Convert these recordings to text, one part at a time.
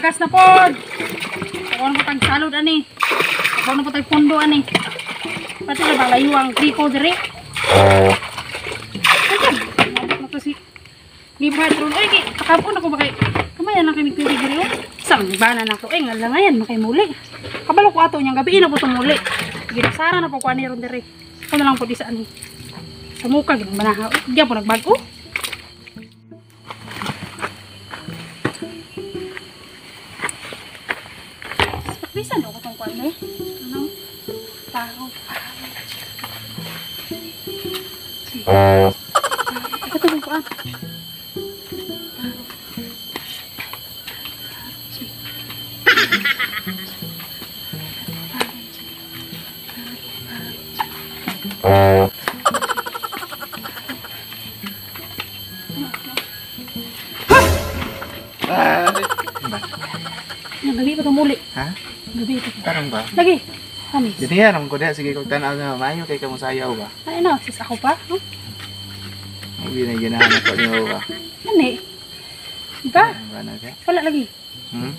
agas na pod. Ako na po tag-salod ani. Ako na po tag-pundo ani. Pati na ba layo ang triko dire? Ano to si Gibran ron. Oy, pakapon ako ba kay kamayan lang kami tubig dire. Sang bana na ko. Nga lang ngayon makay muli. Kabalo ko ato niyang gabi na po tumuli. Ginasara na po ko ani ron dire. Ako na lang po di sa ani. Sa muka gid manahaw. Di po nagbago. Bisa daw ko tong kwan eh. Ano? Tao. Ito tong kwan. Gabi pa itong muli. Ha? Gabi ito. Tarong ba? Lagi. Kamis. Jadi aram ko sige kung tanaw nga maayo kay kamo sayaw ba. Ay na, sis ako pa. No? Hindi na ginahanap ko niyo ba. Ani. Ba? Ba na kay? Wala lagi.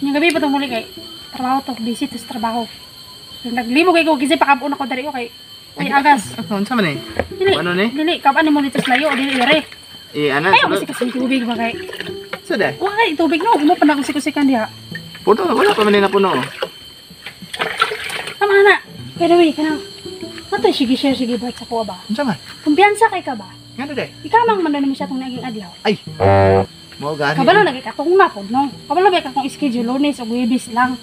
Yung gabi pa itong muli kay trabaho to. Busy to sa trabaho. Yung naglimo kay ko kasi pakabun ako dari kay ay agas. Unsa man eh? Dili. Ano ni? Dili. Kapan ni mo dito sa layo. Dili ire. Ana. Ayaw kasi kasi tubig ba kay. Sada. Wala tubig no. Imo pa na kusikusikan diha. Puno, wala pa man na puno. Tama na. By the way, kanang nato sige share sige ba sa ko ba? Unsa man? Kumpiyansa kay ka ba? Ngano day? Ikamang man na siya tong naging adlaw. Ay. Mo gani. Kabalo lagi ka kung napod no. Kabalo ba ka kung schedule Lunes o Huwebes lang.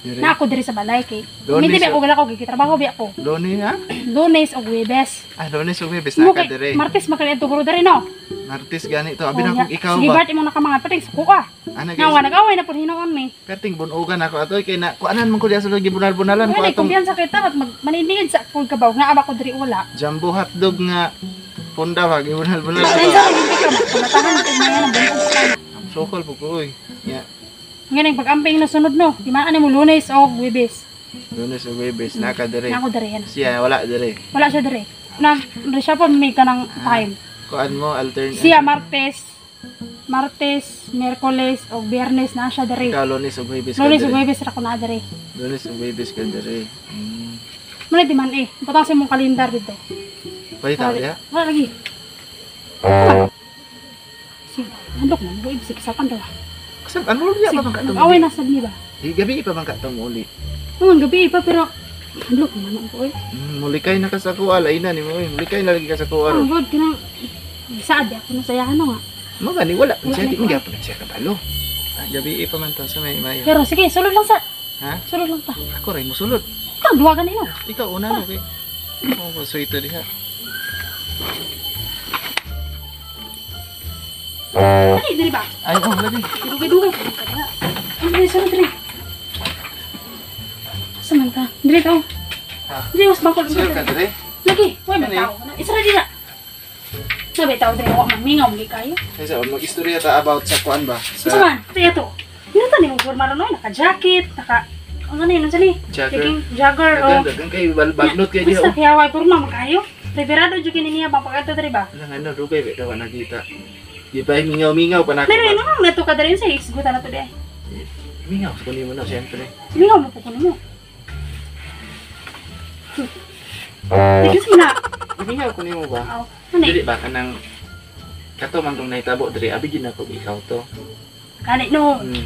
Na ako diri sa balay kay. Hindi ba ako wala ko gitrabaho ba ako. Lunes ha? Lunes o Huwebes. Ah, Lunes ug Huwebes na ka dire. Martes makaliad to diri no. Martes gani to. Abi na kung ikaw sige ba. Sige Bart imo na ka mga pating sa kuha. Ana Nga nag-away na pud hinoon mi. perting bunugan ako atoy kay na kuanan man ko diha sa lagi bunal-bunalan ko Wala atong kumpiyansa kay ta maniningid sa full kabaw nga aba ko diri wala. jumbo hotdog nga punda wag bunal-bunalan Ay ko. sa hindi ka kulatahan kay mga nang buntog ka. Sokol po ko oy. Ya. Ngayon pag-amping na sunod no. Di maan mo Lunes o Huwebes. Lunes ug Huwebes na ka dire. Ako diri yan. Siya wala dire. Wala siya diri. Siya pa may kanang time. Kuan mo alternate. Siya Martes, Miyerkules o Biyernes na siya diri. Ikaw Lunes ug Huwebes ka Lunes o dire. Huwebes ra ko na diri. Lunes ug Huwebes ka dire. Muna di man eh. Patasin mong kalendar dito. Pahita diha. Wala lagi. Sige, handok na. Buib sige sa kanto. Kasab ano diha pa man ka tong. Away na sad ni ba? Di gabi pa man ka tong uli. Nung gabi pa pero handok naman ako eh. Mulikay na ka sa kuha alay na nimo oy. Mulikay na lagi ka sa kuha. Oh god, kinang saad ako na sayahan nga. Mo gani wala. Wala Siya di na mo ko. gyapon siya kabalo. Gabi pa man to sa may mayo. Pero sige, sulod lang sa. Ha? Sulod lang ta. Ako ray musulod. Kang duwagan nila. Ikaw una no kay. Oh, so ito diha. Dali, dali ba? Ay, oh, lagi. Dugay-dugay. Ang dali sulod dali. Samanta. Dali tao. Ha? Dali mas bangkol. Sir ka dire. Lagi, wala Ano tao. Isra di na. Sabi tao dali ako mamingaw gi kayo. Kaysa mag-istorya ta about sa kuan ba? Sa man, tiya to. Dito ni mo forma ron naka-jacket, naka ano ni nang sali? Jogger. Jogger o. Dagan kay bagnot kay diha. Basta kaya way forma makayo. Preparado jud kini niya pagpagato diri ba? Lang ano rugay ba daw nakita. Di ba mingaw-mingaw pa nako. Pero ino nang nato ka diri sa isgutan na to di. Mingaw kunin mo na siyempre. Mingaw mo po kuno mo. Tigis mo na. Mingaw kunin mo ba? Aw, ano Dili ba kanang kato man tong naitabo diri abi gid nako ikaw to. Kani no. Hmm.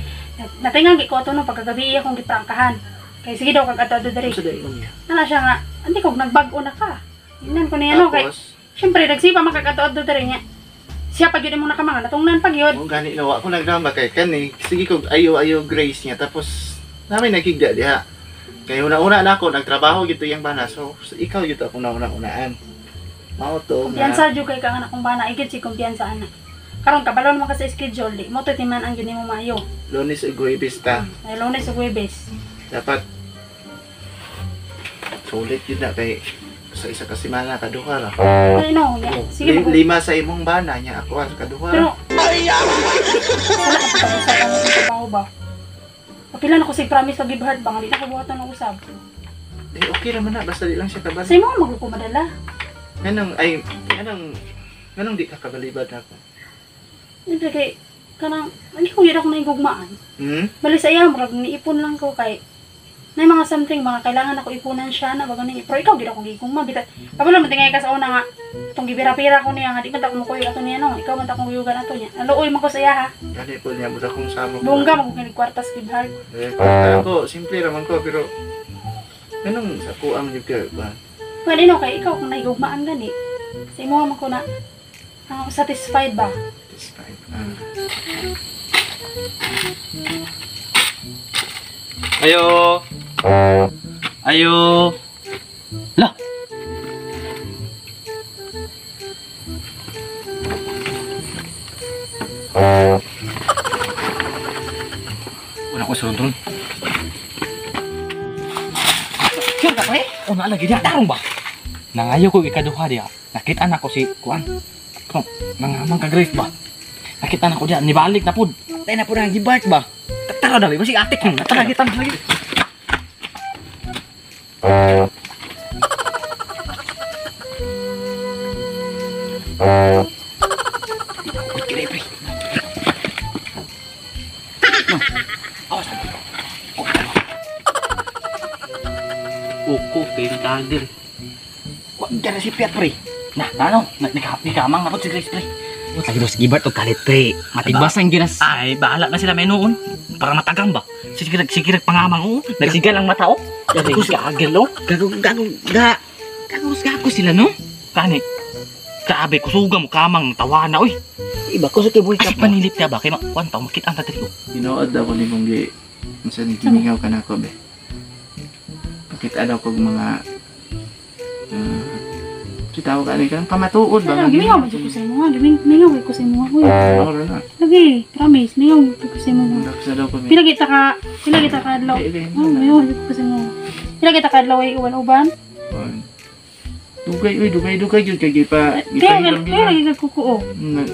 Natingang gi ko to no pagkagabi akong giprangkahan. Kay sige daw kag ato diri. Sa dai mo niya. Ana siya nga, hindi ko nagbag-o na ka. Ingnan ko niya no kay. Tapos Siyempre nagsipa man kag ato diri niya. Siya pag yun mo nakamanga natungnan pag yun. mo gani na wa ko nagdrama kay kani sige ko ayo grace niya tapos namin nagigda diha. Kay una-una na ako nagtrabaho gito yang bana so ikaw gyud ako una-unaan. Mao to. Kumpiyansa jud kay kang anak kong bana igid si kumpiyansa ana. Karon kabalo naman ka sa schedule di mo to timan ang gini mo maayo. Lunes ug Huwebes ta. Ay Lunes ug Huwebes. Dapat sulit yun na kay sa isa ka semana kaduha ra. Ay no, ya. Sige mo. Lima sa imong bana niya ako sa kaduha ra. Pero sala ka pa sa kanang trabaho ba? Kapila na ko si promise kag gibhard ba nga di na ko buhatan ng usab. Eh okay naman na basta di lang siya kabalo. Sa imo magluko madala. Anong di ka kabalibad na ako. Siyempre kay kanang lagi ko gid ako naigugmaan. Bali sa iya murag niipon lang ko kay na mga something mga kailangan ako ipunan siya na bago ni pero ikaw gid ako gigugma bita. Kabalo man tingay ka sa una nga tong gibira-pira ko niya nga di man ta ko mukuy ato niya no. Ikaw man ta kong guyugan ato niya. Naluoy man ko sa iya ha. Gani po niya budak kong samo. Bongga man ko kwartas kibhag. Ako simple raman ko pero anong sa kuang jud ka ba? Pwede no kay ikaw kung naigugmaan gani. Sa imo man ko na satisfied ba? Satisfied. Ayo. Ayo. Lah. Wala ko sunod. Sure ka pre? O na lagi dia darong ba? Nangayo ko ikaduha dia. Nakita na ko si Kuan. Kung nangamang ka Grace ba? Nakita na ko dia nibalik na pud. Tayo na po nang gibart ba? Tara dali, masig atik mo. Tara, kita lagi. Kira pre. No. Awas. Uko tentadir. Wa dara si Piat pre. Nah, ano? Nagkamang na po si Grace pre. Lagi dos gibart o kalit pre. Matigbasan ginas. Ay, bahala na sila may noon. Para matagang ba? Sikirag pangamang o. Nagsigal ang mata o. Gagus gagel o. Gago sila no? Kani. Grabe, kusuga mo kamang tawana oy. Iba ko sa kibuhi ka Kasi panilip ka ba? Kaya makwan pa, makita ang tatri o. Tinuod ako ni kong gi. Unsa ni gimingaw ka nako be. Pakita daw kog mga Sitaw ka ni kan pamatuod ba? Ano, gimingaw man ko sa imo ha. Gimingaw ko sa imo ha. Uy. Ora na. Lagi, promise, mingaw ko sa imo ha. Daksa daw ko mi. Pila kita ka adlaw. Oh, mingaw ko sa imo. Pila kita ka adlaw ay uban-uban. Dugay yun kay gipa Kaya lagi ka kukuo.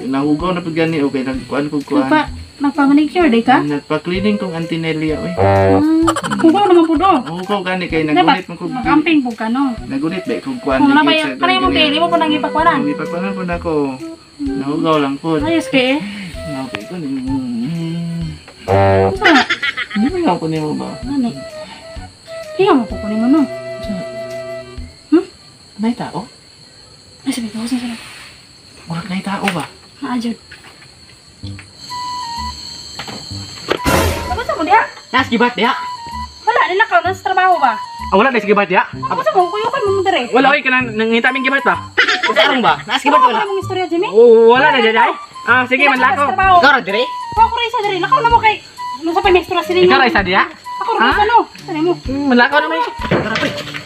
nahugaw na pud gani o kay nagkuan kog kuan. Nagpa-manicure day ka? Nagpa-cleaning kong antinelia oy. Kukuo naman po do. Nahugaw gani kay Dapat nagunit man kog mag-amping po ka no. nagunit ba kog kuan. Kung nabay, kanay mo kay, di mo po nang ipakwaran. Ipakwaran po na ko. Nahugaw lang po. Ayos kay eh. Okay ko ni. Ano? Hindi mo ko ni mo ba? Nani? Hindi mo po kunin mo no. May tao? Ay, sabi ko, saan sila? Murag may tao ba? Maajod. Ano sa mo diya? Nas gibart dia. Wala, nilakaw na sa trabaho ba? Wala na si gibart ya. Ako sa mo, kuyukan mo mo dire. Wala oy kanang nangita ming gibart ba? Darong ba? Nas gibart Wala wala. mong istorya, Jimmy? Wala na jay. Sige man lako. Ikaw ra dire. Ako rin sa dire, lakaw na mo kay... Ano sa pa may istorya sila Ikaw ra isa dia. Ako rin sa no. Saan mo? Malakaw na may. Tara pre.